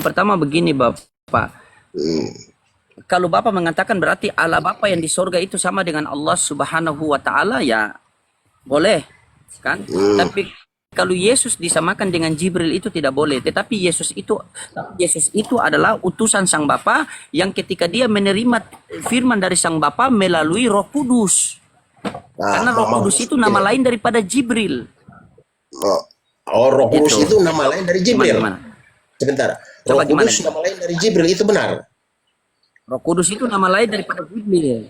pertama begini Bapak. Hmm. Kalau Bapak mengatakan berarti Allah Bapak yang di sorga itu sama dengan Allah Subhanahu wa Ta'ala, ya boleh, kan? Tapi kalau Yesus disamakan dengan Jibril itu tidak boleh. Tetapi Yesus itu adalah utusan Sang Bapa yang ketika dia menerima firman dari Sang Bapa melalui Roh Kudus. Nah, Karena Roh Kudus itu nama lain daripada Jibril. Roh Kudus Gitu. itu nama lain dari Jibril. Gimana? Sebentar. Coba Roh Kudus nama lain dari Jibril, itu benar? Roh Kudus itu nama lain daripada Jibril.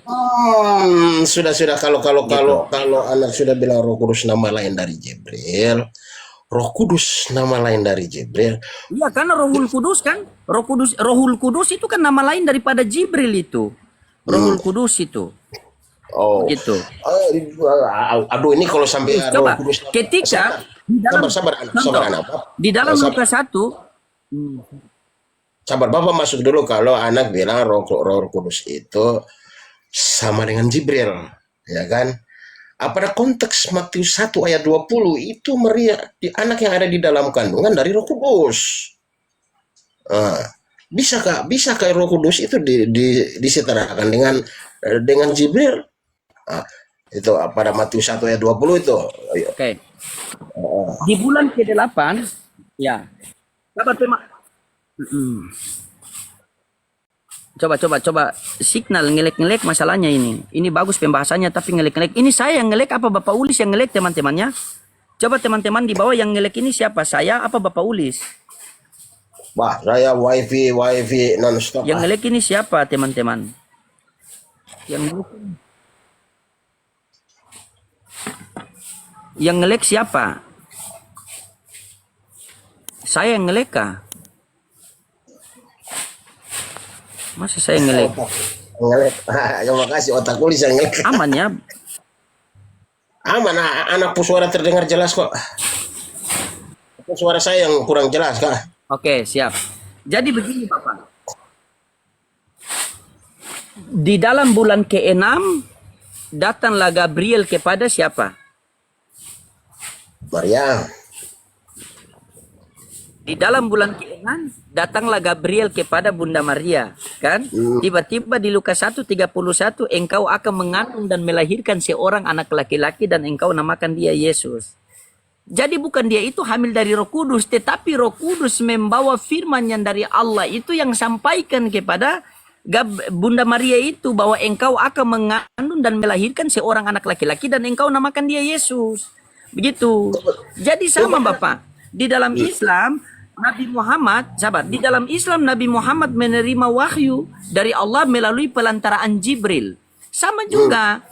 Sudah kalau anak sudah bilang Roh Kudus nama lain dari Jibril, Roh Kudus nama lain dari Jibril. Iya, karena Rohul Kudus kan, Rohul Kudus itu kan nama lain daripada Jibril itu. Rohul Kudus itu. Oh, Gitu. Aduh, ini kalau sampai Coba, Roh Kudus. ketika di dalam Sabar anak. di dalam Sabar. Lukas 1, Sabar, Bapak masuk dulu. Kalau anak bilang Roh Kudus itu sama dengan Jibril, ya kan? Pada konteks Matius 1 ayat 20 itu Maria, anak yang ada di dalam kandungan dari Roh Kudus. Bisakah Roh Kudus itu disetarakan dengan Jibril? Itu pada Matius 1 ayat 20 itu. oke. Di bulan ke-8, ya. Coba signal ngelek-ngelek masalahnya ini. Ini bagus pembahasannya tapi ngelek-ngelek. Ini saya yang ngelek apa Bapak Ulis yang ngelek teman-temannya? Coba teman-teman di bawah yang ngelek ini siapa? Saya apa Bapak Ulis? Wah, saya wifi non-stop. Yang ngelek ini siapa teman-teman? Yang ngelek siapa? Saya yang ngelek kah? Masa saya ngelek? Ngelek. Terima kasih, otak Ulis yang ngelek. Aman ya? Aman, anak suara terdengar jelas kok. Suara saya yang kurang jelas kah? Oke, siap. Jadi begini Bapak. Di dalam bulan ke-6 datanglah Gabriel kepada siapa? Maria. Di dalam bulan ke-6 datanglah Gabriel kepada Bunda Maria, kan? Tiba-tiba di Lukas 1:31 engkau akan mengandung dan melahirkan seorang anak laki-laki dan engkau namakan dia Yesus. Jadi bukan dia itu hamil dari Roh Kudus, tetapi Roh Kudus membawa firman yang dari Allah itu yang sampaikan kepada Bunda Maria itu bahwa engkau akan mengandung dan melahirkan seorang anak laki-laki dan engkau namakan dia Yesus. Begitu. Jadi sama Bapak. Di dalam Islam di dalam Islam Nabi Muhammad menerima wahyu dari Allah melalui pelantaraan Jibril. Sama juga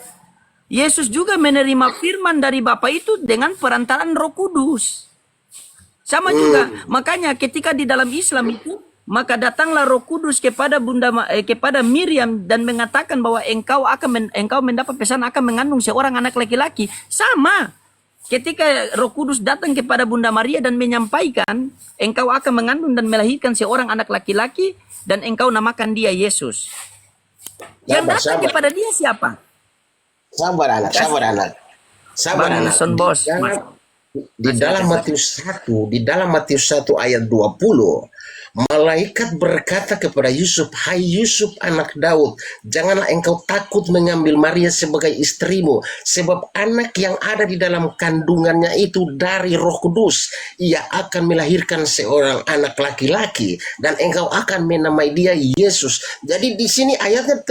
Yesus juga menerima firman dari Bapa itu dengan perantaraan Roh Kudus. Sama juga. Makanya ketika di dalam Islam itu, maka datanglah Roh Kudus kepada kepada Miriam dan mengatakan bahwa engkau mendapat pesan akan mengandung seorang anak laki-laki. Sama. Ketika Roh Kudus datang kepada Bunda Maria dan menyampaikan, engkau akan mengandung dan melahirkan seorang anak laki-laki dan engkau namakan dia Yesus. Yang datang kepada dia siapa? Sabar anak. Son Bos. Di dalam Matius 1 ayat 20, malaikat berkata kepada Yusuf, "Hai Yusuf anak Daud, janganlah engkau takut mengambil Maria sebagai istrimu, sebab anak yang ada di dalam kandungannya itu dari Roh Kudus. Ia akan melahirkan seorang anak laki-laki dan engkau akan menamai dia Yesus." Jadi di sini ayatnya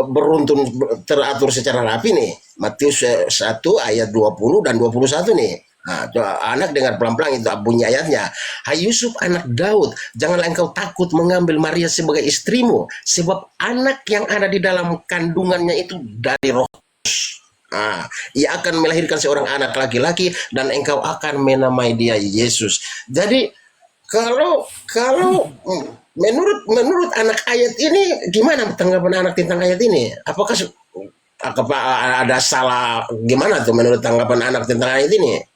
beruntun, teratur secara rapi nih. Matius 1 ayat 20 dan 21 nih. Nah, anak dengar pelan-pelan itu bunyi ayatnya. "Hai Yusuf anak Daud, janganlah engkau takut mengambil Maria sebagai istrimu, sebab anak yang ada di dalam kandungannya itu dari Roh Kudus. Ia akan melahirkan seorang anak laki-laki dan engkau akan menamai dia Yesus." Jadi kalau menurut anak ayat ini, gimana tanggapan anak tentang ayat ini? Apakah ada salah gimana tuh menurut tanggapan anak tentang ayat ini?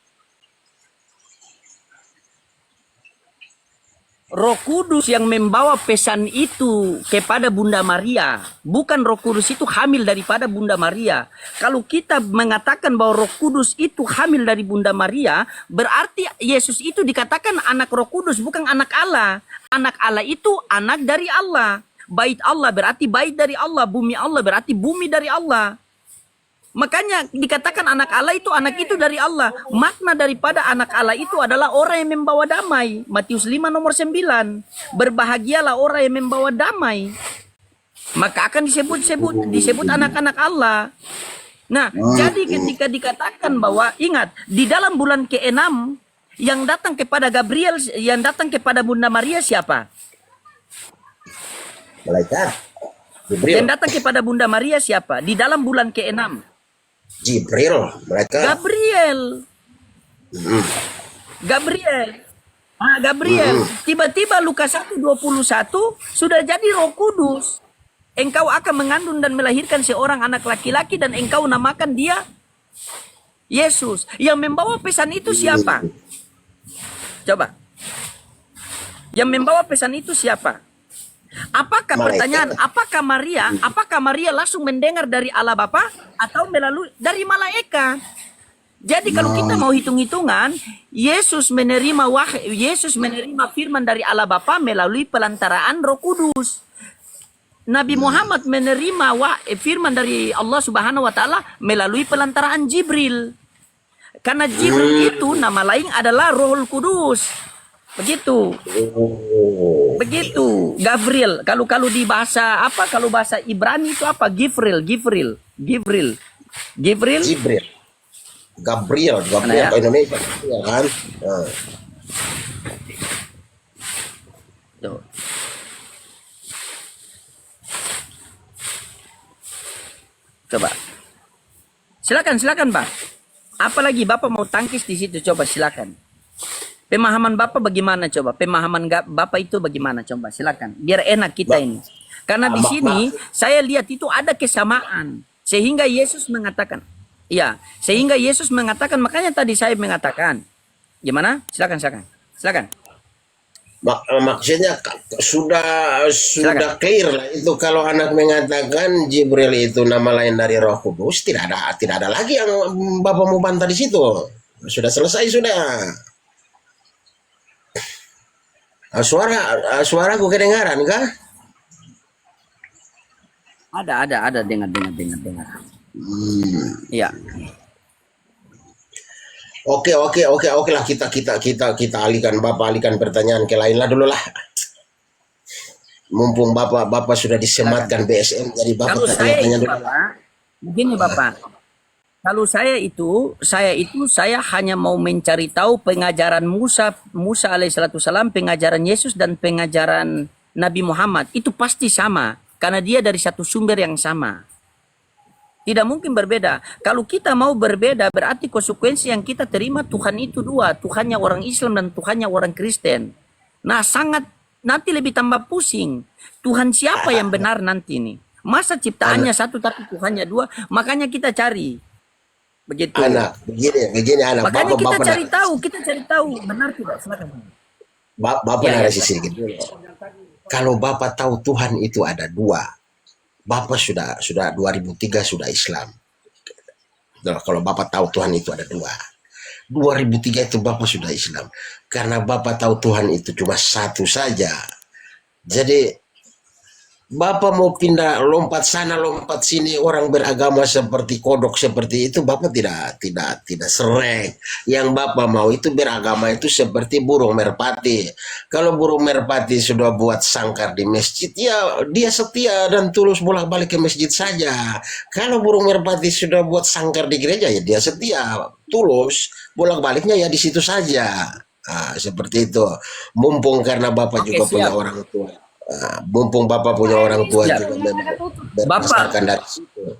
Roh Kudus yang membawa pesan itu kepada Bunda Maria. Bukan Roh Kudus itu hamil daripada Bunda Maria. Kalau kita mengatakan bahwa Roh Kudus itu hamil dari Bunda Maria, berarti Yesus itu dikatakan anak Roh Kudus, bukan anak Allah. Anak Allah itu anak dari Allah. Bait Allah berarti bait dari Allah. Bumi Allah berarti bumi dari Allah. Makanya dikatakan anak Allah itu anak itu dari Allah. Makna daripada anak Allah itu adalah orang yang membawa damai. Matius 5 nomor 9. Berbahagialah orang yang membawa damai. Maka akan disebut anak-anak Allah. Nah, jadi ketika dikatakan bahwa ingat di dalam bulan ke-6 yang datang kepada Gabriel, yang datang kepada Bunda Maria siapa? Malaikat. Yang datang kepada Bunda Maria siapa? Di dalam bulan ke-6. Jibril, mereka. Gabriel. Gabriel. Tiba-tiba Lukas 1:21 sudah jadi Roh Kudus. Engkau akan mengandung dan melahirkan seorang anak laki-laki dan engkau namakan dia Yesus. Yang membawa pesan itu siapa? Coba. Yang membawa pesan itu siapa? Apakah pertanyaan, apakah Maria langsung mendengar dari Allah Bapa atau melalui dari malaikat? Jadi kalau kita mau hitung-hitungan, Yesus menerima firman dari Allah Bapa melalui pelantaraan Roh Kudus. Nabi Muhammad menerima firman dari Allah Subhanahu wa taala melalui pelantaraan Jibril. Karena Jibril itu nama lain adalah Rohul Kudus. Begitu. Begitu. Gabriel. Kalau di bahasa apa? Kalau bahasa Ibrani itu apa? Givril. Gabriel ya? ke Indonesia ya kan. Tuh. Coba. Silakan, Pak. Apalagi Bapak mau tangkis di situ, coba silakan. Pemahaman Bapak bagaimana coba? Pemahaman Bapak itu bagaimana coba? Silakan. Biar enak kita ini. Karena di sini saya lihat itu ada kesamaan. Sehingga Yesus mengatakan, ya, makanya tadi saya mengatakan. Gimana? Silakan. Maksudnya sudah clear lah itu kalau anak mengatakan Jibril itu nama lain dari Roh Kudus, tidak ada lagi yang Bapak mau bantah di situ. Sudah selesai sudah. Suaraku kedengaran kah? Ada dengar. Iya. Oke lah kita alihkan pertanyaan ke lain lah dulu lah. Mumpung Bapak sudah disematkan BSM jadi Bapak Kalau saya tanya itu dulu. Bapak, begini Bapak. Kalau saya hanya mau mencari tahu pengajaran Musa alaihissalam, pengajaran Yesus dan pengajaran Nabi Muhammad itu pasti sama karena dia dari satu sumber yang sama. Tidak mungkin berbeda. Kalau kita mau berbeda berarti konsekuensi yang kita terima Tuhan itu dua, Tuhannya orang Islam dan Tuhannya orang Kristen. Nah, nanti lebih tambah pusing. Tuhan siapa yang benar nanti nih? Masa ciptaannya satu tapi Tuhannya dua? Makanya kita cari. Begitu. Begini anak. Makanya kita cari tahu benar tidak? Silakan. Bapak narasi sedikit dulu. Kalau Bapak tahu Tuhan itu ada dua, Bapak sudah 2003 sudah Islam. Nah, kalau Bapak tahu Tuhan itu ada dua, 2003 itu Bapak sudah Islam. Karena Bapak tahu Tuhan itu cuma satu saja. Jadi Bapak mau pindah lompat sana lompat sini orang beragama seperti kodok seperti itu Bapak tidak serek. Yang Bapak mau itu beragama itu seperti burung merpati. Kalau burung merpati sudah buat sangkar di masjid ya dia setia dan tulus bolak-balik ke masjid saja. Kalau burung merpati sudah buat sangkar di gereja ya dia setia tulus bolak-baliknya ya di situ saja. Nah, seperti itu. Mumpung karena Bapak juga punya orang tua. Mumpung Bapak punya orang tua juga berdasarkan dari situ.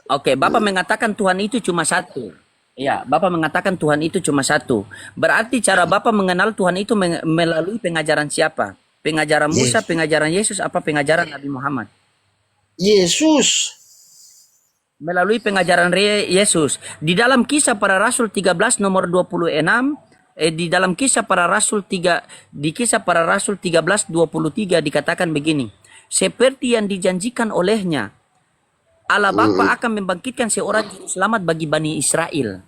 Oke, Bapak mengatakan Tuhan itu cuma satu. Ya, Bapak mengatakan Tuhan itu cuma satu. Berarti cara Bapak mengenal Tuhan itu melalui pengajaran siapa? Pengajaran Musa, pengajaran Yesus, apa pengajaran Nabi Muhammad? Yesus. Melalui pengajaran Yesus. Di dalam Kisah Para Rasul 13 nomor 26, di dalam kisah para rasul 3, di kisah para rasul 13:23 dikatakan begini. Seperti yang dijanjikan olehnya, Allah Bapa akan membangkitkan seorang juru selamat bagi Bani Israel.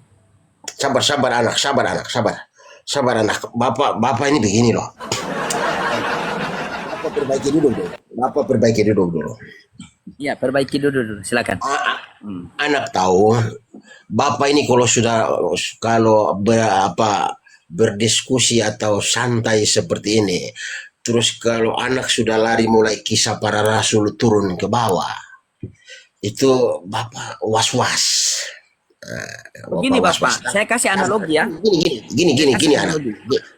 Sabar anak, sabar anak. Bapak ini begini loh. Bapak perbaiki dulu. Ya, perbaiki dulu. Silakan. Anak tahu, Bapak ini kalau berdiskusi atau santai seperti ini, terus kalau anak sudah lari mulai kisah para rasul turun ke bawah, itu Bapak was-was. Begini Bapak, saya kasih analogi ya. Gini anak.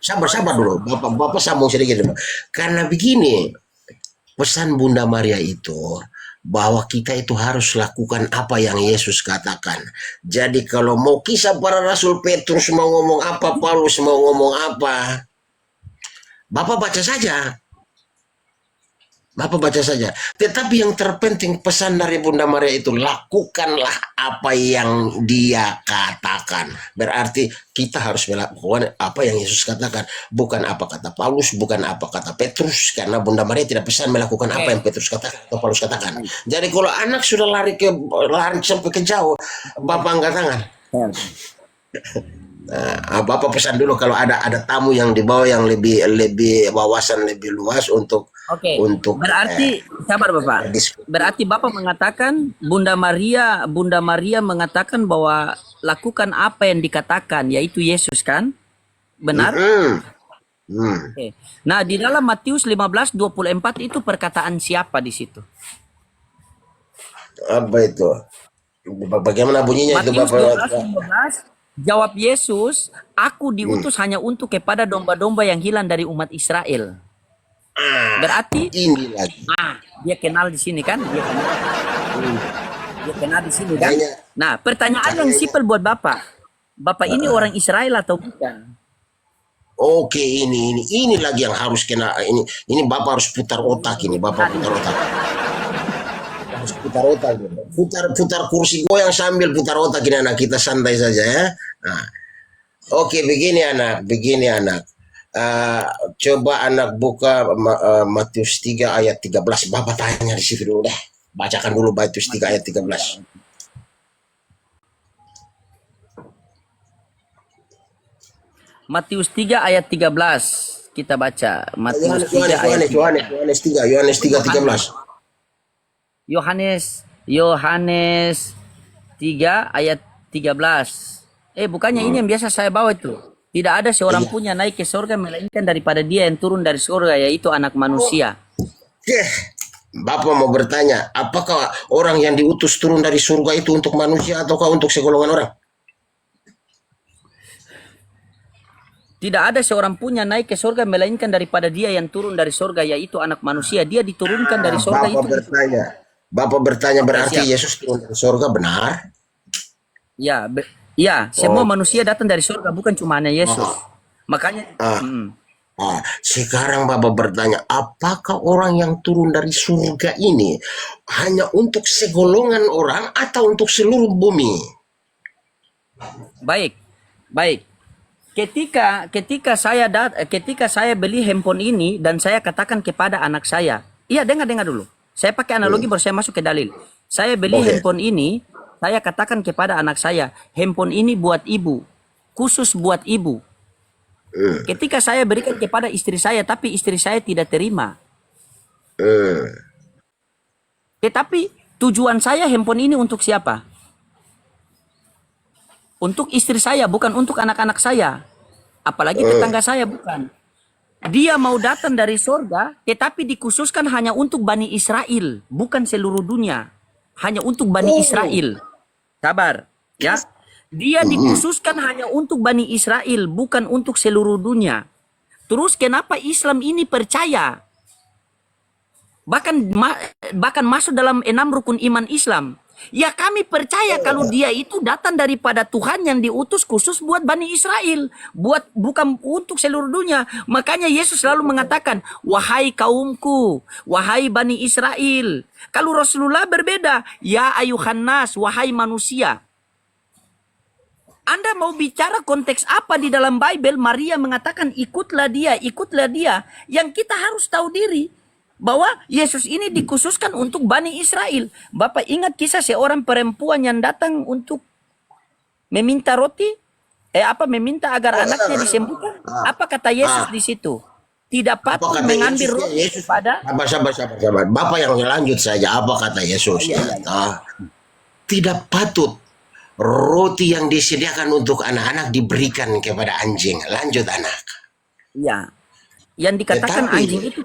Sabar dulu. Bapak sambung sedikit dulu. Karena begini, pesan Bunda Maria itu bahwa kita itu harus lakukan apa yang Yesus katakan. Jadi kalau mau kisah para rasul, Petrus mau ngomong apa, Paulus mau ngomong apa, Bapak baca saja. Tetapi yang terpenting pesan dari Bunda Maria itu, lakukanlah apa yang dia katakan. Berarti kita harus melakukan apa yang Yesus katakan. Bukan apa kata Paulus, bukan apa kata Petrus. Karena Bunda Maria tidak pesan melakukan apa yang Petrus katakan atau Paulus katakan. Jadi kalau anak sudah lari sampai ke jauh, Bapak angkat tangan. Nah, Bapak pesan dulu kalau ada tamu yang dibawa yang lebih wawasan lebih luas untuk berarti sabar Bapak. Berarti Bapak mengatakan Bunda Maria mengatakan bahwa lakukan apa yang dikatakan, yaitu Yesus, kan? Benar? Oke. Nah, di dalam Matius 15:24 itu perkataan siapa di situ? Apa itu? Bagaimana bunyinya itu Matius Bapak? 12:15. Jawab Yesus, aku diutus hanya untuk kepada domba-domba yang hilang dari umat Israel. Berarti ini lagi. Dia kenal di sini kan? Dia kenal di sini kan? Nah, pertanyaan yang simpel buat Bapak. Bapak ini orang Israel atau bukan? Oke, ini lagi yang harus kena ini Bapak harus putar otak ini, Bapak putar otak. Harus putar otak gitu. Putar kursi goyang sambil putar otak ini anak, kita santai saja ya. Nah. Oke, begini anak. Coba anak buka Matius 3 ayat 13. Bapak tanya di situ dulu deh. Bacakan dulu Matius 3 ayat 13. Matius 3 ayat 13. Kita baca Matius 3 ayat 13. Yohanes 3 13. Yohanes 3 ayat 13. Bukannya ini yang biasa saya bawa itu. Tidak ada seorang pun yang naik ke surga melainkan daripada dia yang turun dari surga, yaitu anak manusia. Bapak mau bertanya, apakah orang yang diutus turun dari surga itu untuk manusia ataukah untuk segolongan orang? Tidak ada seorang pun yang naik ke surga melainkan daripada dia yang turun dari surga, yaitu anak manusia. Dia diturunkan dari surga itu. Bapak bertanya berarti Yesus turun dari surga, benar? Ya, semua manusia datang dari surga, bukan cuma hanya Yesus. Makanya sekarang Bapak bertanya, apakah orang yang turun dari surga ini hanya untuk segolongan orang atau untuk seluruh bumi? Baik. Ketika saya beli handphone ini dan saya katakan kepada anak saya, dengar dulu. Saya pakai analogi baru saya masuk ke dalil. Saya beli handphone ini, saya katakan kepada anak saya, handphone ini buat ibu, khusus buat ibu. Ketika saya berikan kepada istri saya, tapi istri saya tidak terima. Tetapi tujuan saya handphone ini untuk siapa? Untuk istri saya, bukan untuk anak-anak saya. Apalagi tetangga saya, bukan. Dia mau datang dari surga, tetapi dikhususkan hanya untuk Bani Israel, bukan seluruh dunia. Hanya untuk Bani Israel. Sabar, ya. Dia dikhususkan hanya untuk Bani Israel, bukan untuk seluruh dunia. Terus kenapa Islam ini percaya? Bahkan masuk dalam 6 rukun iman Islam. Ya kami percaya kalau dia itu datang daripada Tuhan yang diutus khusus buat Bani Israel, bukan untuk seluruh dunia. Makanya Yesus selalu mengatakan, wahai kaumku, wahai Bani Israel. Kalau Rasulullah berbeda, ya ayuhan nas, wahai manusia. Anda mau bicara konteks apa di dalam Bible? Maria mengatakan ikutlah dia, ikutlah dia. Yang kita harus tahu diri bahwa Yesus ini dikhususkan untuk Bani Israel. Bapak ingat kisah seorang perempuan yang datang untuk meminta roti? Meminta agar anaknya disembuhkan? Apa kata Yesus di situ? Tidak patut Apa kata mengambil Yesus? roti Yesus, pada... sabar. Bapak yang lanjut saja. Apa kata Yesus? Tidak patut roti yang disediakan untuk anak-anak diberikan kepada anjing. Lanjut anak. Ya, yang dikatakan Tetapi- anjing itu,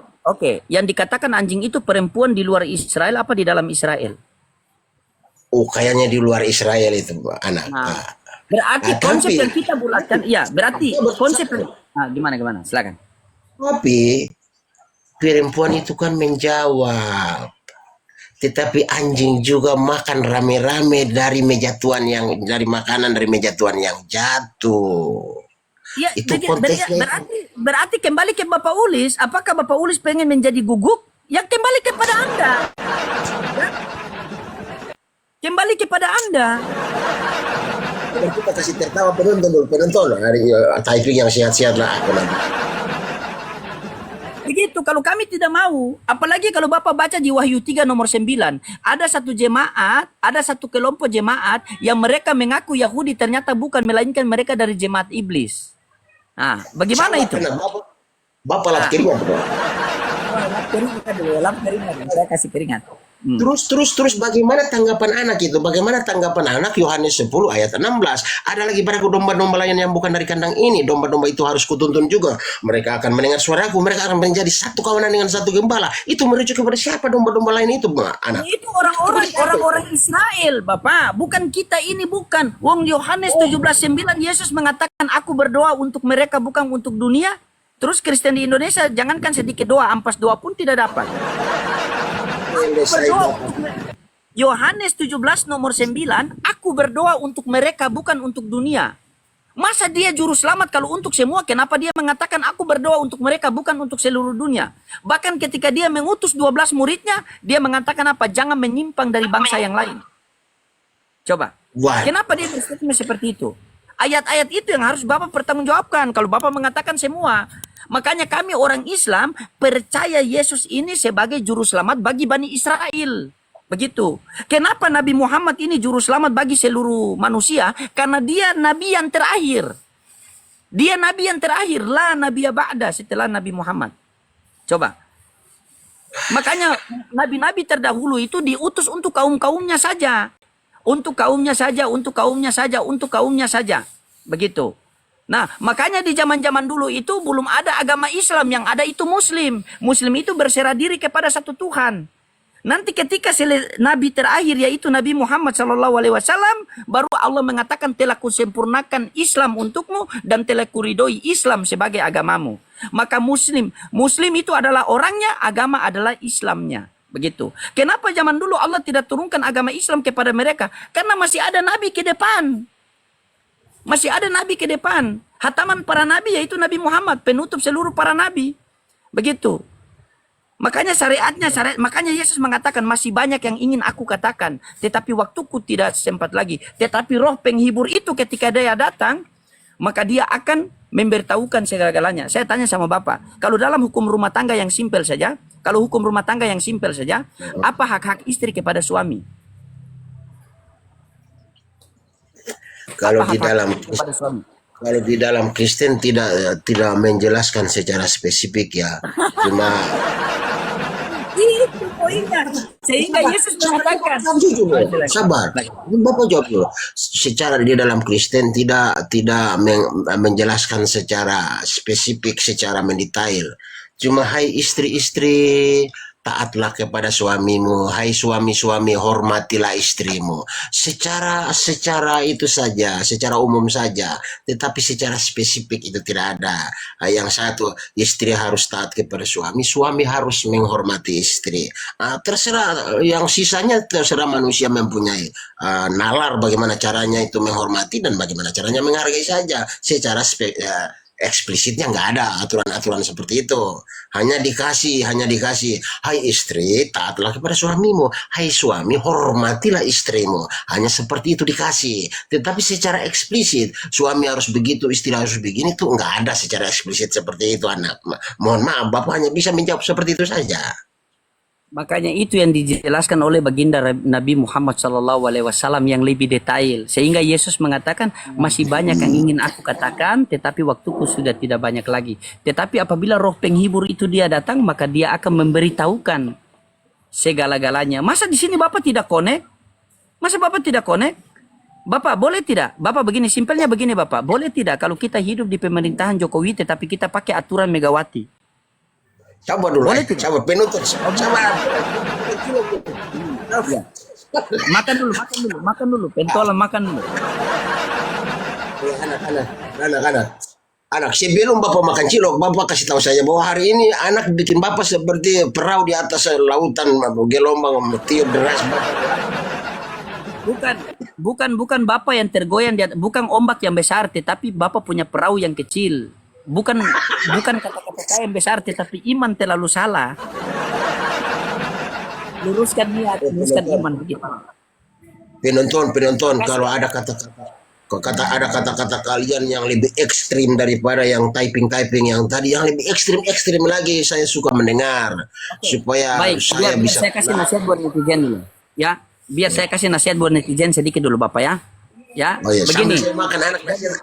yang dikatakan anjing itu perempuan di luar Israel apa di dalam Israel? Oh, kayaknya di luar Israel itu anak. Nah, berarti konsep yang kita bulatkan, berarti konsep gimana? Silakan. Tapi perempuan itu kan menjawab. Tetapi anjing juga makan rame-rame dari meja Tuhan dari meja Tuhan yang jatuh. Ya, Itu konteksnya. berarti kembali ke Bapak Ulis, apakah Bapak Ulis pengen menjadi guguk? Ya kembali kepada Anda. Ya? Kembali kepada Anda. Kita kasih tertawa penonton. Hari typing yang sehat-sehat lah aku nanti. Begitu, kalau kami tidak mau, apalagi kalau Bapak baca di Wahyu 3 nomor 9, ada satu kelompok jemaat yang mereka mengaku Yahudi ternyata bukan, melainkan mereka dari jemaat iblis. Nah, bagaimana itu? Bapak lap keringat. Lap keringat, saya kasih keringat. Terus bagaimana tanggapan anak itu? Bagaimana tanggapan anak? Yohanes 10 ayat 16. Ada lagi padaku domba-domba lain yang bukan dari kandang ini. Domba-domba itu harus kutuntun juga. Mereka akan mendengar suaraku. Mereka akan menjadi satu kawanan dengan satu gembala. Itu merujuk kepada siapa domba-domba lain itu, anak? Itu orang-orang Israel, Bapak. Bukan kita ini, bukan. Wong Yohanes 17:9 Yesus mengatakan aku berdoa untuk mereka bukan untuk dunia. Terus Kristen di Indonesia jangankan sedikit doa, ampas doa pun tidak dapat. Yohanes 17 nomor 9, aku berdoa untuk mereka bukan untuk dunia. Masa dia juru selamat kalau untuk semua? Kenapa dia mengatakan aku berdoa untuk mereka bukan untuk seluruh dunia? Bahkan ketika dia mengutus 12 muridnya, dia mengatakan apa? Jangan menyimpang dari bangsa yang lain. Coba. Kenapa dia berstatement seperti itu? Ayat-ayat itu yang harus Bapak pertanggungjawabkan kalau Bapak mengatakan semua. Makanya kami orang Islam percaya Yesus ini sebagai juru selamat bagi Bani Israel. Begitu. Kenapa Nabi Muhammad ini juru selamat bagi seluruh manusia? Karena dia Nabi yang terakhir. Dia Nabi yang terakhir. La Nabiya ba'da setelah Nabi Muhammad. Coba. Makanya Nabi-Nabi terdahulu itu diutus untuk kaum-kaumnya saja. Untuk kaumnya saja, untuk kaumnya saja, untuk kaumnya saja. Begitu. Nah, makanya di zaman-zaman dulu itu belum ada agama Islam, yang ada itu Muslim. Muslim itu berserah diri kepada satu Tuhan. Nanti ketika Nabi terakhir yaitu Nabi Muhammad SAW, baru Allah mengatakan telah kusempurnakan Islam untukmu dan telah kuridoi Islam sebagai agamamu. Maka Muslim itu adalah orangnya, agama adalah Islamnya. Begitu. Kenapa zaman dulu Allah tidak turunkan agama Islam kepada mereka? Karena masih ada Nabi ke depan. Masih ada Nabi ke depan. Hataman para Nabi yaitu Nabi Muhammad. Penutup seluruh para Nabi. Begitu. Makanya makanya Yesus mengatakan masih banyak yang ingin aku katakan. Tetapi waktuku tidak sempat lagi. Tetapi roh penghibur itu ketika dia datang. Maka dia akan memberitahukan segala-galanya. Saya tanya sama Bapak. Kalau dalam hukum rumah tangga yang simpel saja. Kalau hukum rumah tangga yang simpel saja. Apa hak-hak istri kepada suami? Kalau di dalam Kristen tidak menjelaskan secara spesifik ya, cuma itu poinnya. Sehingga Yesus mengatakan, sabar, Bapak jawab dulu. Secara di dalam Kristen tidak menjelaskan secara spesifik, secara mendetail. Cuma hai istri-istri, taatlah kepada suamimu, hai suami-suami, hormatilah istrimu. Secara itu saja, secara umum saja. Tetapi secara spesifik itu tidak ada. Yang satu, istri harus taat kepada suami, suami harus menghormati istri. Terserah, yang sisanya terserah manusia mempunyai nalar bagaimana caranya itu menghormati dan bagaimana caranya menghargai saja. Secara eksplisitnya nggak ada aturan-aturan seperti itu. Hanya dikasih, hai istri, taatlah kepada suamimu, hai suami, hormatilah istrimu. Hanya seperti itu dikasih. Tetapi secara eksplisit, suami harus begitu, istri harus begini, tuh nggak ada secara eksplisit seperti itu, anak. Mohon maaf, Bapak hanya bisa menjawab seperti itu saja. Makanya itu yang dijelaskan oleh baginda Nabi Muhammad SAW yang lebih detail. Sehingga Yesus mengatakan masih banyak yang ingin aku katakan, tetapi waktuku sudah tidak banyak lagi. Tetapi apabila roh penghibur itu dia datang, maka dia akan memberitahukan segala-galanya. Masa di sini Bapak tidak connect? Masa Bapak tidak connect? Bapak boleh tidak? Bapak begini, simpelnya begini Bapak. Boleh tidak kalau kita hidup di pemerintahan Jokowi tetapi kita pakai aturan Megawati? Coba dulu, Boleh tidak? coba penuntut, coba. Ya. Makan dulu, pentolan makan dulu. Anak, sebelum Bapak makan cilok, Bapak kasih tahu saya bahwa hari ini anak bikin Bapak seperti perahu di atas lautan, gelombang tiup deras. Bukan Bapak yang tergoyang, bukan ombak yang besar, tetapi Bapak punya perahu yang kecil. Bukan kata-kata saya yang besar, tetapi iman terlalu salah. Luruskan niat, luruskan iman begitu. Penonton, kalau ada kata-kata kalian yang lebih ekstrim daripada yang typing yang tadi, yang lebih ekstrim lagi, saya suka mendengar. Supaya Baik, saya biar bisa saya kasih nasihat buat netizen dulu. Ya, biar saya kasih nasihat buat netizen sedikit dulu Bapak ya. Ya, Oh iya, begini. saya makan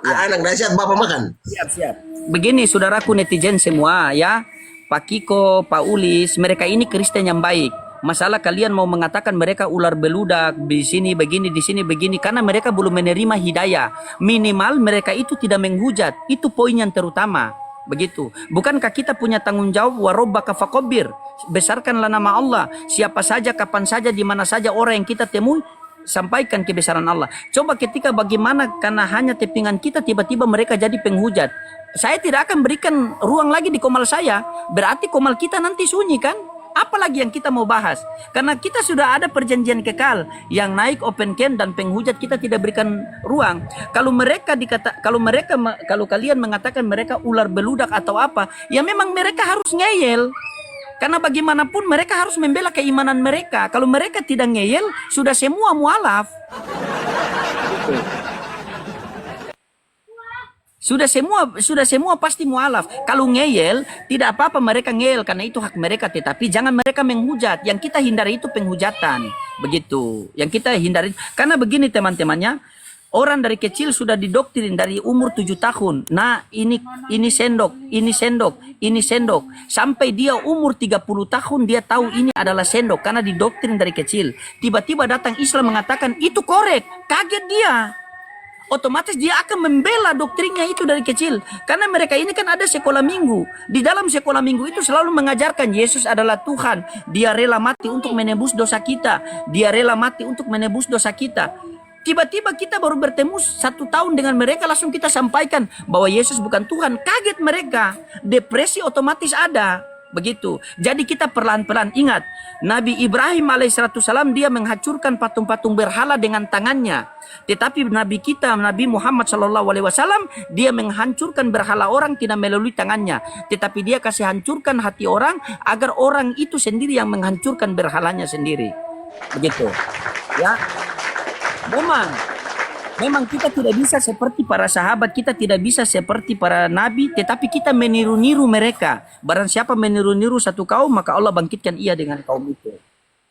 anak nasihat Bapak makan. Siap. Begini saudaraku netizen semua ya, Pak Kiko, Pak Ulis, mereka ini Kristen yang baik. Masalah kalian mau mengatakan mereka ular beludak di sini begini, di sini begini, karena mereka belum menerima hidayah. Minimal mereka itu tidak menghujat. Itu poin yang terutama. Begitu. Bukankah kita punya tanggung jawab warabbaka faqabbir? Besarkanlah nama Allah. Siapa saja, kapan saja, di mana saja orang yang kita temui, sampaikan kebesaran Allah. Coba ketika bagaimana karena hanya tepingan kita tiba-tiba mereka jadi penghujat. Saya tidak akan berikan ruang lagi di komal saya. Berarti komal kita nanti sunyi kan? Apalagi yang kita mau bahas? Karena kita sudah ada perjanjian kekal yang naik open camp dan penghujat kita tidak berikan ruang. Kalau kalian mengatakan mereka ular beludak atau apa, ya memang mereka harus ngeyel. Karena bagaimanapun mereka harus membela keimanan mereka. Kalau mereka tidak ngeyel, sudah semua mualaf. Sudah semua pasti mualaf. Kalau ngeyel, tidak apa-apa mereka ngeyel karena itu hak mereka, tetapi jangan mereka menghujat. Yang kita hindari itu penghujatan. Begitu. Yang kita hindari karena begini teman-temannya, orang dari kecil sudah didoktrin dari umur 7 tahun. Nah, ini sendok. Sampai dia umur 30 tahun dia tahu ini adalah sendok karena didoktrin dari kecil. Tiba-tiba datang Islam mengatakan itu korek. Kaget dia. Otomatis dia akan membela doktrinnya itu dari kecil. Karena mereka ini kan ada sekolah minggu. Di dalam sekolah minggu itu selalu mengajarkan Yesus adalah Tuhan. Dia rela mati untuk menebus dosa kita. Tiba-tiba kita baru bertemu 1 tahun dengan mereka, langsung kita sampaikan bahwa Yesus bukan Tuhan. Kaget mereka. Depresi otomatis ada. Begitu. Jadi kita perlahan-lahan ingat, Nabi Ibrahim alaihissalam dia menghancurkan patung-patung berhala dengan tangannya. Tetapi Nabi kita, Nabi Muhammad SAW, dia menghancurkan berhala orang tidak melalui tangannya. Tetapi dia kasih hancurkan hati orang agar orang itu sendiri yang menghancurkan berhalanya sendiri. Begitu. Ya. Memang kita tidak bisa seperti para sahabat, kita tidak bisa seperti para nabi, tetapi kita meniru-niru mereka. Barang siapa meniru-niru satu kaum, maka Allah bangkitkan ia dengan kaum itu.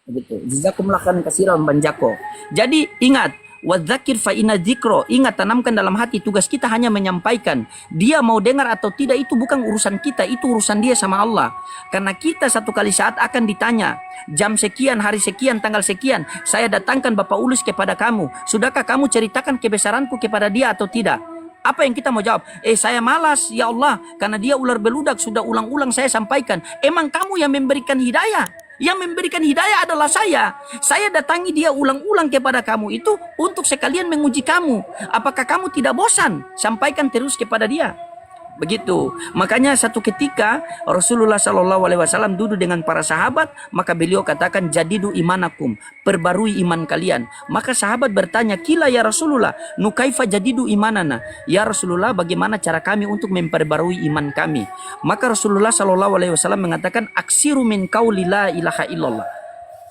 Begitu. Jazakumullah khairan katsiran Bang Jako. Jadi ingat, wadzakir fa inna dzikra. Ingat, tanamkan dalam hati, tugas kita hanya menyampaikan. Dia mau dengar atau tidak itu bukan urusan kita, itu urusan dia sama Allah. Karena kita satu kali saat akan ditanya, jam sekian, hari sekian, tanggal sekian, saya datangkan Bapak Ulus kepada kamu. Sudahkah kamu ceritakan kebesaranku kepada dia atau tidak? Apa yang kita mau jawab? Saya malas, ya Allah, karena dia ular beludak, sudah ulang-ulang saya sampaikan. Emang kamu yang memberikan hidayah? Yang memberikan hidayah adalah saya. Saya datangi dia ulang-ulang kepada kamu itu untuk sekalian menguji kamu. Apakah kamu tidak bosan? Sampaikan terus kepada dia. Begitu. Makanya satu ketika Rasulullah Shallallahu Alaihi Wasallam duduk dengan para sahabat, maka beliau katakan jadidu imanakum, perbarui iman kalian. Maka sahabat bertanya, kila ya Rasulullah, nukaifa jadidu imanana. Ya Rasulullah, bagaimana cara kami untuk memperbarui iman kami? Maka Rasulullah Shallallahu Alaihi Wasallam mengatakan, aksiru min qauli la ilaha illallah.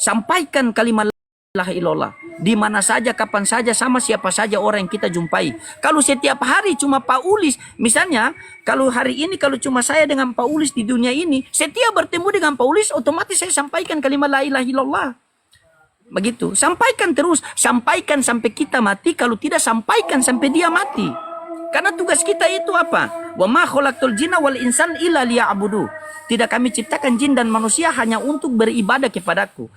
Sampaikan kalimat ilaha illallah di mana saja, kapan saja, sama siapa saja orang yang kita jumpai. Kalau setiap hari cuma Pak Ulis, misalnya kalau hari ini kalau cuma saya dengan Pak Ulis di dunia ini, setiap bertemu dengan Pak Ulis otomatis saya sampaikan kalimat la ilaha illallah. Begitu, sampaikan terus, sampaikan sampai kita mati. Kalau tidak, sampaikan sampai dia mati. Karena tugas kita itu apa? Wa ma khalaqtul jinna wal insan illa liya'budu. Tidak kami ciptakan jin dan manusia hanya untuk beribadah kepadaku.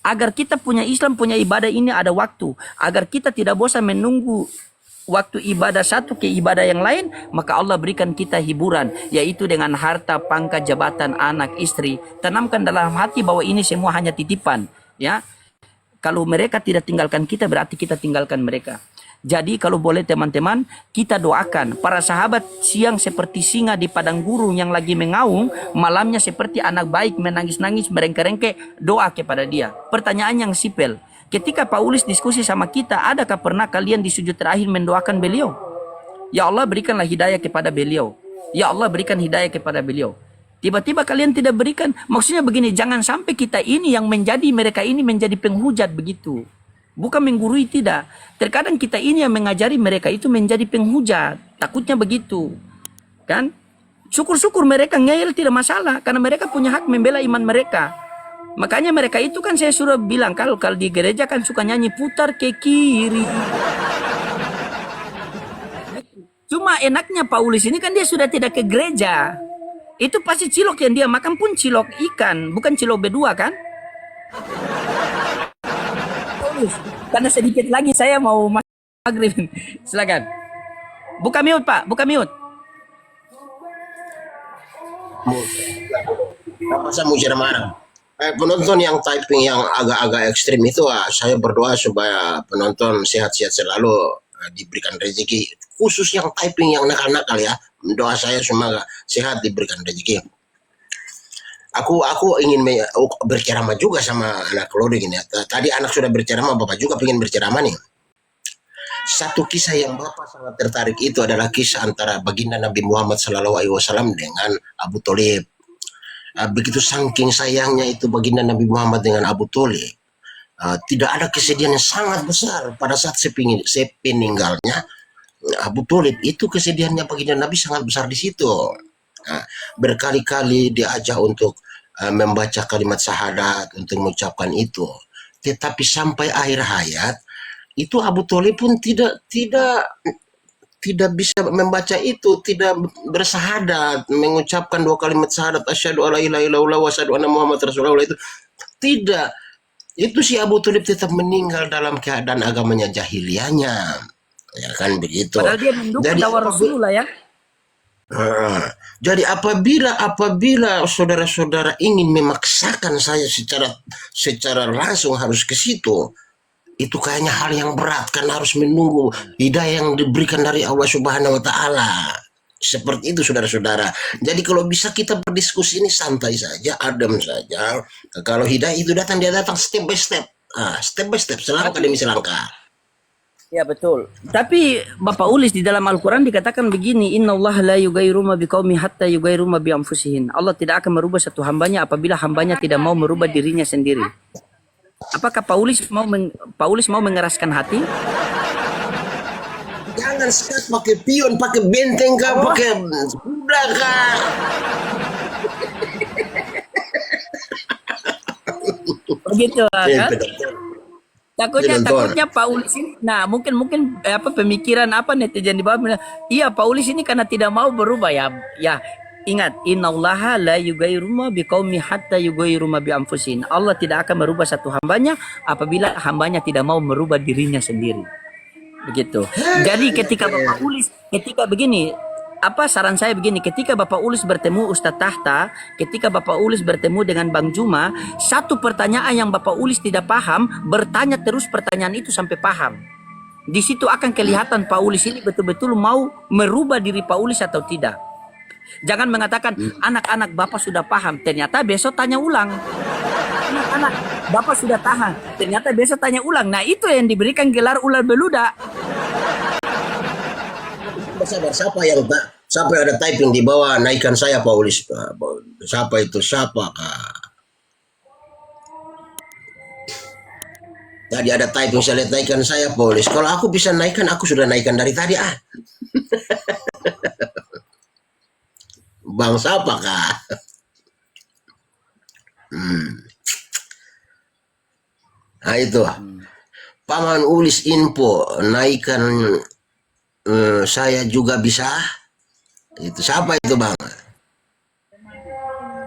Agar kita punya Islam, punya ibadah ini ada waktu. Agar kita tidak bosan menunggu waktu ibadah satu ke ibadah yang lain, maka Allah berikan kita hiburan, yaitu dengan harta, pangkat, jabatan, anak, istri. Tanamkan dalam hati bahwa ini semua hanya titipan. Ya, kalau mereka tidak tinggalkan kita, berarti kita tinggalkan mereka. Jadi kalau boleh teman-teman, kita doakan para sahabat siang seperti singa di padang gurun yang lagi mengaum, malamnya seperti anak baik menangis-nangis merengke-rengke, doa kepada dia. Pertanyaan yang sipil, ketika Paulus diskusi sama kita, adakah pernah kalian di sujud terakhir mendoakan beliau? Ya Allah, berikanlah hidayah kepada beliau. Ya Allah, berikan hidayah kepada beliau. Tiba-tiba kalian tidak berikan. Maksudnya begini, jangan sampai kita ini yang menjadi, mereka ini menjadi penghujat begitu. Bukan menggurui, tidak. Terkadang kita ini yang mengajari, mereka itu menjadi penghujat. Takutnya begitu. Kan? Syukur-syukur mereka ngeyel tidak masalah. Karena mereka punya hak membela iman mereka. Makanya mereka itu kan saya sudah bilang, kalau di gereja kan suka nyanyi putar ke kiri. Cuma enaknya Paulus ini kan dia sudah tidak ke gereja. Itu pasti cilok yang dia makan pun cilok ikan. Bukan cilok B2 kan? Karena sedikit lagi saya mau maghrib. Silakan. Buka mute, Pak. Buka mute. Apa saya mau marah? Penonton yang typing yang agak-agak ekstrim itu, saya berdoa supaya penonton sehat-sehat selalu, diberikan rezeki. Khusus yang typing yang nakal-nakal ya. Doa saya semoga sehat, diberikan rezeki. Aku ingin berceramah juga sama anak loading ini. Tadi anak sudah berceramah, Bapak juga ingin berceramah nih. Satu kisah yang Bapak sangat tertarik itu adalah kisah antara baginda Nabi Muhammad SAW dengan Abu Tholib. Begitu saking sayangnya itu baginda Nabi Muhammad dengan Abu Tholib. Tidak ada kesedihan yang sangat besar pada saat sepeninggalnya Abu Tholib. Itu kesedihannya baginda Nabi sangat besar di situ. Berkali-kali diajak untuk membaca kalimat syahadat, untuk mengucapkan itu, tetapi sampai akhir hayat itu Abu Tholib pun tidak bisa membaca itu, tidak bersyahadat, mengucapkan 2 kalimat syahadat, asyhadu alla ilaha illallah wa asyhadu anna muhammad rasulullah, itu tidak. Itu si Abu Tholib tetap meninggal dalam keadaan agamanya jahiliyahnya, ya kan begitu. Padahal dia mendukung dakwah Rasulullah ya. Jadi apabila saudara-saudara ingin memaksakan saya secara langsung harus ke situ, itu kayaknya hal yang berat, kan harus menunggu hidayah yang diberikan dari Allah Subhanahu wa taala. Seperti itu saudara-saudara. Jadi kalau bisa kita berdiskusi ini santai saja, adem saja. Kalau hidayah itu datang, dia datang step by step. Step by step, selangkah demi selangkah. Ya betul. Tapi Bapak Ulis di dalam Al-Quran dikatakan begini, Innallaha la yughayyiru ma biqaumi hatta yughayyiru ma bi anfusihim. Allah tidak akan merubah satu hambanya apabila hambanya tidak mau merubah dirinya sendiri. Apakah Paulus mau mengeraskan hati? Jangan sekat pakai pion, pakai benteng kah, pakai kuda kah. Begitu kan? Takutnya Paulus ini, nah mungkin pemikiran netizen di bawah, iya Paulus ini karena tidak mau berubah ya ingat, innallaha la yughayyiru ma biqaumi hatta yughayyiru ma bi anfusihim. Allah tidak akan merubah satu hambanya apabila hambanya tidak mau merubah dirinya sendiri. Begitu. Jadi ketika Bapak Ulis, saran saya begini, ketika Bapak Ulis bertemu Ustadz Tahta, ketika Bapak Ulis bertemu dengan Bang Juma, satu pertanyaan yang Bapak Ulis tidak paham, bertanya terus pertanyaan itu sampai paham. Di situ akan kelihatan Pak Ulis ini betul-betul mau merubah diri Pak Ulis atau tidak. Jangan mengatakan anak-anak Bapak sudah paham, ternyata besok tanya ulang. Anak-anak Bapak sudah tahan, ternyata besok tanya ulang. Nah, itu yang diberikan gelar ular beludak. Sabar, siapa yang ada typing di bawah, naikkan saya Paulis. Siapa itu? Siapa kah? Tadi ada typing, saya lihat, naikkan saya Paulis. Kalau aku bisa naikkan, aku sudah naikkan dari tadi. Bang siapa kah? Nah itu. Paman Ulis info, naikkan saya juga bisa. Itu siapa itu bang?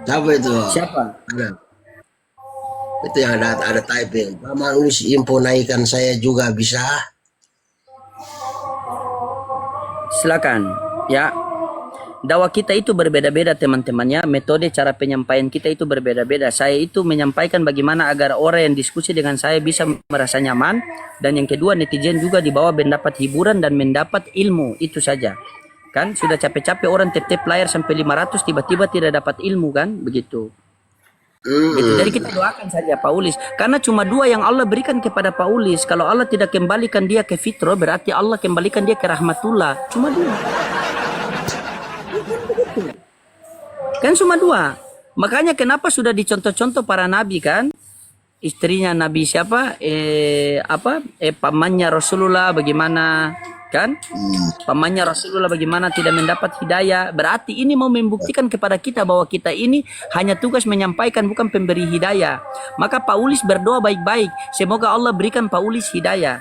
Siapa itu? Siapa? Itu yang ada typing. Paman Ulis info, naikkan saya juga bisa. Silakan. Ya. Dakwah kita itu berbeda-beda teman-temannya, metode cara penyampaian kita itu berbeda-beda. Saya itu menyampaikan bagaimana agar orang yang diskusi dengan saya bisa merasa nyaman, dan yang kedua netizen juga dibawa mendapat hiburan dan mendapat ilmu, itu saja. Kan sudah capek-capek orang tap-tap layar sampai 500 tiba-tiba tidak dapat ilmu kan, begitu. Gitu. Jadi kita doakan saja Paulis, karena cuma dua yang Allah berikan kepada Paulis. Kalau Allah tidak kembalikan dia ke fitrah, berarti Allah kembalikan dia ke rahmatullah. Cuma dua. Kan cuma dua. Makanya kenapa sudah dicontoh-contoh para nabi kan? Istrinya Nabi siapa? Pamannya Rasulullah bagaimana? Kan? Pamannya Rasulullah bagaimana tidak mendapat hidayah. Berarti ini mau membuktikan kepada kita bahwa kita ini hanya tugas menyampaikan, bukan pemberi hidayah. Maka Paulis berdoa baik-baik. Semoga Allah berikan Paulis hidayah.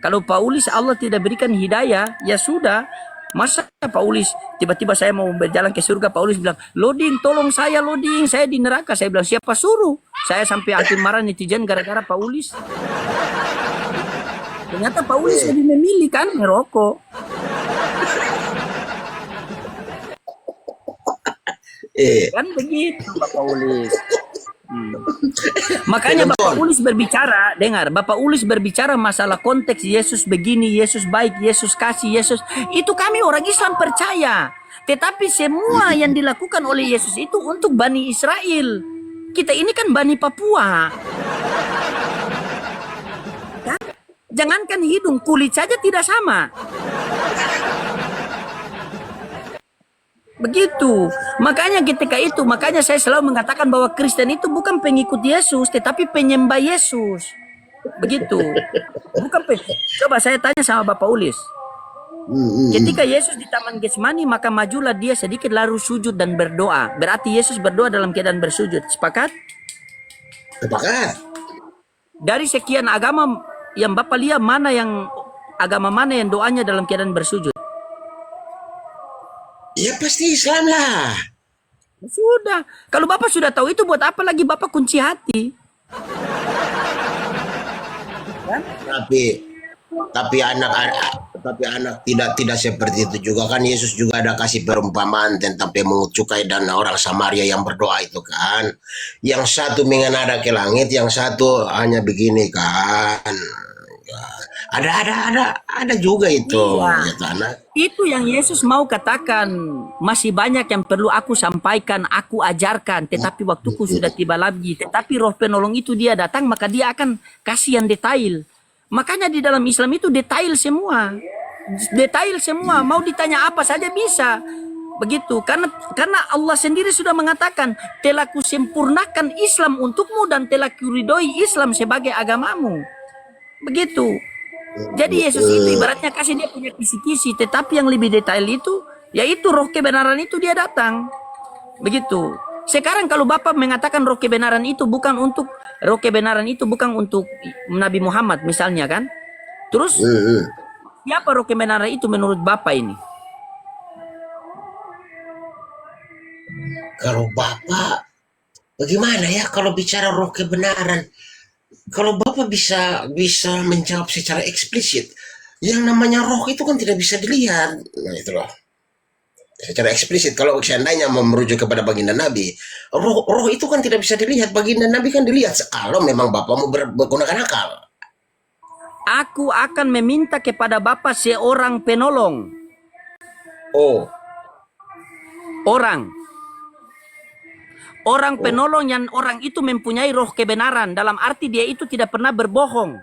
Kalau Paulis Allah tidak berikan hidayah, ya sudah. Masa Paulis tiba-tiba saya mau berjalan ke surga, Paulis bilang, "Loading, tolong saya loading, saya di neraka." Saya bilang, "Siapa suruh?" Saya sampai akhir marah netizen gara-gara Paulis. Ternyata Paulis lebih memilih kan merokok. Kan begitu Pak Paulis. Makanya Bapak Ulis berbicara, dengar, Bapak Ulis berbicara masalah konteks Yesus begini, Yesus baik, Yesus kasih, Yesus. Itu kami orang Islam percaya. Tetapi semua yang dilakukan oleh Yesus itu untuk Bani Israel. Kita ini kan Bani Papua. Kan? Jangankan hidung, kulit saja tidak sama. Begitu. Makanya ketika itu, makanya saya selalu mengatakan bahwa Kristen itu bukan pengikut Yesus, tetapi penyembah Yesus. Begitu. Coba saya tanya sama Bapak Ulis. Ketika Yesus di Taman Getsemani, maka majulah dia sedikit lalu sujud dan berdoa. Berarti Yesus berdoa dalam keadaan bersujud. Sepakat? Sepakat. Dari sekian agama yang Bapak lihat, agama mana yang doanya dalam keadaan bersujud? Ya pasti Islam lah. Sudah. Kalau Bapak sudah tahu itu, buat apa lagi Bapak kunci hati? Kan? Tapi anak tidak seperti itu juga kan. Yesus juga ada kasih perumpamaan tentang pemungut cukai dan orang Samaria yang berdoa itu kan. Yang satu mengenada ke langit, yang satu hanya begini kan. Ada juga itu. Iya. Gitu, anak. Itu yang Yesus mau katakan. Masih banyak yang perlu aku sampaikan, aku ajarkan. Tetapi waktuku sudah tiba lagi. Tetapi roh penolong itu dia datang, maka dia akan kasih yang detail. Makanya di dalam Islam itu detail semua. Detail semua. Mau ditanya apa saja bisa. Begitu. Karena Allah sendiri sudah mengatakan, telah kusempurnakan Islam untukmu dan telah kuridhoi Islam sebagai agamamu. Begitu. Jadi Yesus itu ibaratnya kasih dia punya kisi-kisi, tetapi yang lebih detail itu, yaitu roh kebenaran itu dia datang. Begitu. Sekarang kalau Bapak mengatakan roh kebenaran itu bukan untuk Nabi Muhammad misalnya kan? Terus siapa roh kebenaran itu menurut Bapak ini? Kalau Bapak, bagaimana ya kalau bicara roh kebenaran? Kalau Bapak bisa menjawab secara eksplisit, yang namanya roh itu kan tidak bisa dilihat. Nah itu loh. Secara eksplisit, kalau seandainya merujuk kepada baginda Nabi, roh itu kan tidak bisa dilihat. Baginda Nabi kan dilihat. Kalau memang Bapak mau menggunakan akal. Aku akan meminta kepada Bapak seorang penolong. Oh. orang. Orang penolong yang orang itu mempunyai roh kebenaran, dalam arti dia itu tidak pernah berbohong.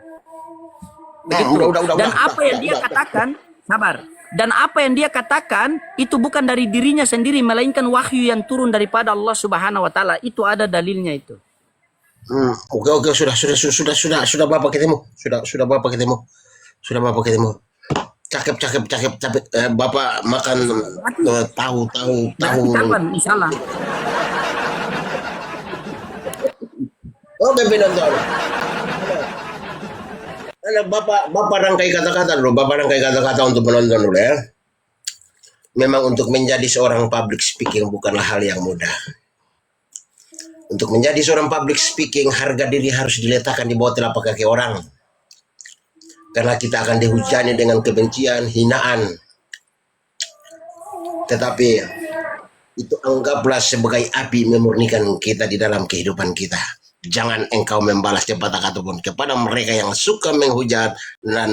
Begitu. Dan apa yang dia katakan, sabar. Dan apa yang dia katakan itu bukan dari dirinya sendiri, melainkan wahyu yang turun daripada Allah Subhanahu wa taala. Itu ada dalilnya itu. Oke, sudah Bapak ketemu. Sudah Bapak ketemu. Cakep. Bapak makan tahu. Kapan insyaallah. Oke, penonton. Bapak rangkai kata-kata dulu. Bapak rangkai kata-kata untuk penonton dulu ya. Memang untuk menjadi seorang public speaking bukanlah hal yang mudah. Untuk menjadi seorang public speaking, harga diri harus diletakkan di bawah telapak kaki orang. Karena kita akan dihujani dengan kebencian, hinaan. Tetapi itu anggaplah sebagai api memurnikan kita di dalam kehidupan kita. Jangan engkau membalas cepat ataupun kepada mereka yang suka menghujat dan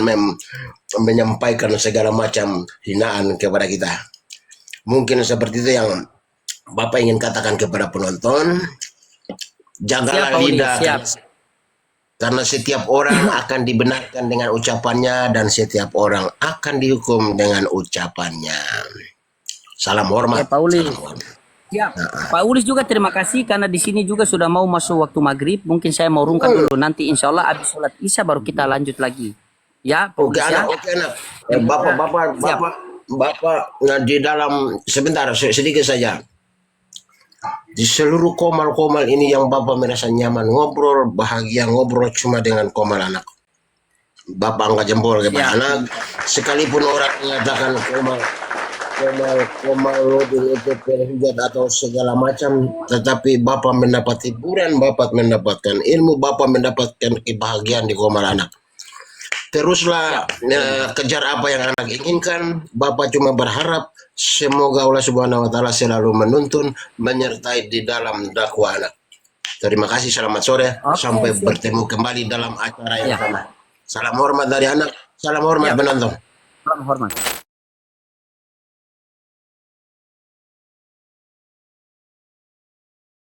menyampaikan segala macam hinaan kepada kita. Mungkin seperti itu yang Bapak ingin katakan kepada penonton. Jagalah lidah. Karena setiap orang akan dibenarkan dengan ucapannya dan setiap orang akan dihukum dengan ucapannya. Salam hormat. Pak Ulis. Ya, Pak Ulis juga terima kasih karena di sini juga sudah mau masuk waktu maghrib. Mungkin saya mau rungkat dulu. Nanti insya Allah habis sholat isya baru kita lanjut lagi. Ya, Pak Ulis. Oke, anak. Bapak, nah, di dalam sebentar sedikit saja. Di seluruh komal-komal ini yang Bapak merasa nyaman ngobrol, bahagia ngobrol cuma dengan komal anak. Bapak angkat jempol kepada anak, sekalipun orang mengatakan komal loading itu terhujat atau segala macam, tetapi Bapak mendapat hiburan, Bapak mendapatkan ilmu, Bapak mendapatkan kebahagiaan di komal anak. Teruslah kejar apa yang anak inginkan. Bapak cuma berharap semoga Allah Subhanahu wa taala selalu menuntun, menyertai di dalam dakwah anak. Terima kasih, selamat sore. Sampai bertemu kembali dalam acara yang sama. Salam hormat dari anak, salam hormat penonton. Salam hormat.